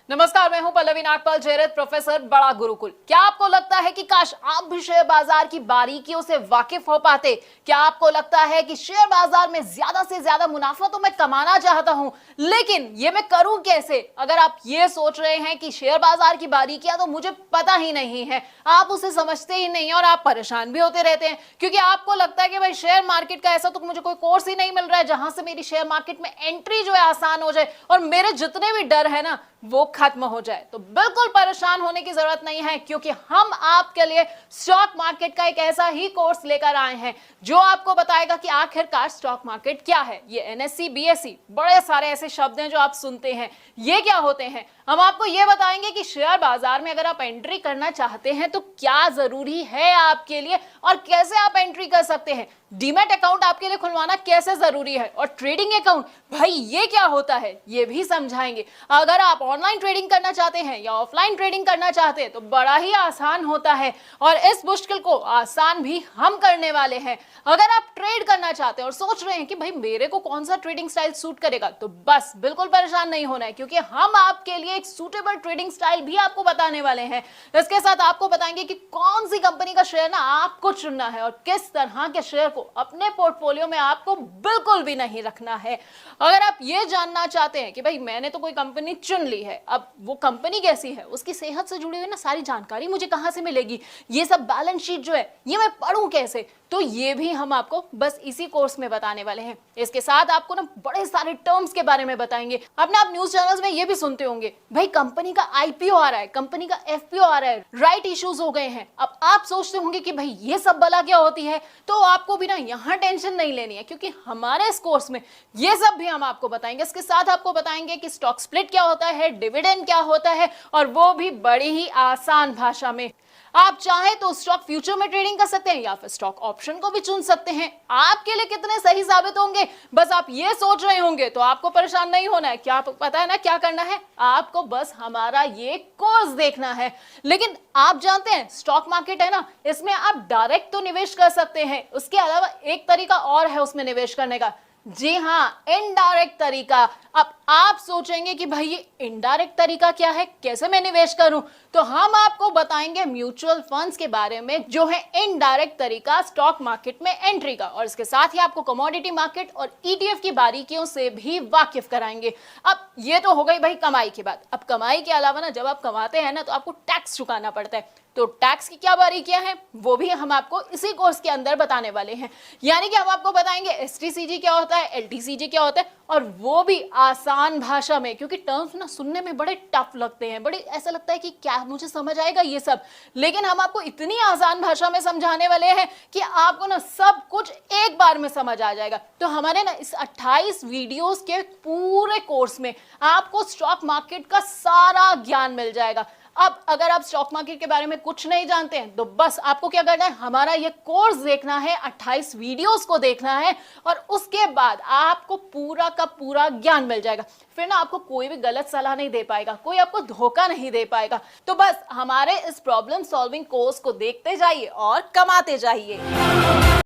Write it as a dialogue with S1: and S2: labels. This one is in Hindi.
S1: नमस्कार, मैं हूं पल्लवी नागपाल जयरथ, प्रोफेसर बड़ा गुरुकुल। क्या आपको लगता है कि काश आप भी शेयर बाजार की बारीकियों से वाकिफ हो पाते? क्या आपको लगता है कि शेयर बाजार में ज्यादा से ज्यादा मुनाफा तो मैं कमाना चाहता हूं, लेकिन ये मैं करूं कैसे? अगर आप ये सोच रहे हैं कि शेयर बाजार की बारीकियां तो मुझे पता ही नहीं है, आप उसे समझते ही नहीं और आप परेशान भी होते रहते हैं, क्योंकि आपको लगता है कि भाई शेयर मार्केट का ऐसा तो मुझे कोई कोर्स ही नहीं मिल रहा है जहां से मेरी शेयर मार्केट में एंट्री जो है आसान हो जाए और मेरे जितने भी डर है ना वो खत्म हो जाए। तो बिल्कुल परेशान होने की जरूरत नहीं है, क्योंकि हम आपके लिए स्टॉक मार्केट का एक ऐसा ही कोर्स लेकर आए हैं जो आपको बताएगा कि आखिरकार स्टॉक मार्केट क्या है। ये एनएससी, बीएससी, बड़े सारे ऐसे शब्द हैं जो आप सुनते हैं, ये क्या होते हैं। हम आपको ये बताएंगे कि शेयर बाजार में अगर आप एंट्री करना चाहते हैं तो क्या जरूरी है आपके लिए और कैसे आप एंट्री कर सकते हैं। डीमैट अकाउंट आपके लिए खुलवाना कैसे जरूरी है और ट्रेडिंग अकाउंट भाई ये क्या होता है ये भी समझाएंगे। अगर आप ऑनलाइन ट्रेडिंग करना चाहते हैं या ऑफलाइन ट्रेडिंग करना चाहते हैं तो बड़ा ही आसान होता है और इस मुश्किल को आसान भी हम करने वाले हैं। अगर आप ट्रेड करना चाहते हैं और सोच रहे हैं कि भाई मेरे को कौन सा ट्रेडिंग स्टाइल सूट करेगा, तो बस बिल्कुल परेशान नहीं होना है, क्योंकि हम आपके लिए एक सूटेबल ट्रेडिंग स्टाइल भी आपको बताने वाले हैं। इसके साथ आपको बताएंगे कि कौन सी कंपनी का शेयर ना आपको चुनना है और किस तरह के शेयर को अपने पोर्टफोलियो में आपको बिल्कुल भी नहीं रखना है। अगर आप ये जानना चाहते हैं कि भाई मैंने तो कोई कंपनी चुन ली है, अब वो कंपनी कैसी है, उसकी सेहत से जुड़ी हुई ना सारी जानकारी मुझे कहां से मिलेगी, ये सब बैलेंस शीट जो है ये मैं पढ़ूं कैसे, तो ये भी हम आपको बस इसी कोर्स में बताने वाले हैं। इसके साथ आपको ना बड़े सारे टर्म्स के बारे में बताएंगे। अपने आप न्यूज चैनल्स में ये भी सुनते होंगे भाई कंपनी का आईपीओ आ रहा है, कंपनी का एफपीओ आ रहा है, राइट इश्यूज हो गए हैं। अब आप सोचते होंगे कि भाई ये सब बला क्या होती है, तो आपको भी ना यहाँ टेंशन नहीं लेनी है, क्योंकि हमारे इस कोर्स में ये सब भी हम आपको बताएंगे। इसके साथ आपको बताएंगे कि स्टॉक स्प्लिट क्या होता है, डिविडेंड क्या होता है, और वो भी बड़ी ही आसान भाषा में। आप चाहे तो स्टॉक फ्यूचर में ट्रेडिंग कर सकते हैं या फिर स्टॉक ऑप्शन को भी चुन सकते हैं। आपके लिए कितने सही साबित होंगे बस आप ये सोच रहे होंगे, तो आपको परेशान नहीं होना है। क्या पता है ना क्या करना है, आपको बस हमारा ये कोर्स देखना है। लेकिन आप जानते हैं स्टॉक मार्केट है ना, इसमें आप डायरेक्ट तो निवेश कर सकते हैं, उसके अलावा एक तरीका और है उसमें निवेश करने का। जी हाँ, इनडायरेक्ट तरीका। अब आप सोचेंगे कि भाई ये इनडायरेक्ट तरीका क्या है, कैसे मैं निवेश करूं, तो हम आपको बताएंगे म्यूचुअल फंड्स के बारे में जो है इनडायरेक्ट तरीका स्टॉक मार्केट में एंट्री का, और इसके साथ ही आपको कमोडिटी मार्केट और ईटीएफ की बारीकियों से भी वाकिफ कराएंगे। अब ये तो हो गई भाई कमाई की बात। अब कमाई के अलावा ना जब आप कमाते हैं ना तो आपको टैक्स चुकाना पड़ता है, तो टैक्स की क्या बारीकियां हैं वो भी हम आपको इसी कोर्स के अंदर बताने वाले हैं। यानी कि हम आपको बताएंगे एसटीसीजी क्या होता है, एलटीसीजी क्या होता है, और वो भी आसान भाषा में, क्योंकि टर्म्स ना सुनने में बड़े टफ लगते हैं, बड़े ऐसा लगता है कि क्या मुझे समझ आएगा ये सब, लेकिन हम आपको इतनी आसान भाषा में समझाने वाले हैं कि आपको ना सब कुछ एक बार में समझ आ जाएगा। तो हमारे ना इस 28 वीडियोस के पूरे कोर्स में आपको स्टॉक मार्केट का सारा ज्ञान मिल जाएगा। अब अगर आप स्टॉक मार्केट के बारे में कुछ नहीं जानते हैं तो बस आपको क्या करना है, हमारा ये कोर्स देखना है, 28 वीडियोस को देखना है, और उसके बाद आपको पूरा का पूरा ज्ञान मिल जाएगा। फिर ना आपको कोई भी गलत सलाह नहीं दे पाएगा, कोई आपको धोखा नहीं दे पाएगा। तो बस हमारे इस प्रॉब्लम सॉल्विंग कोर्स को देखते जाइए और कमाते जाइए।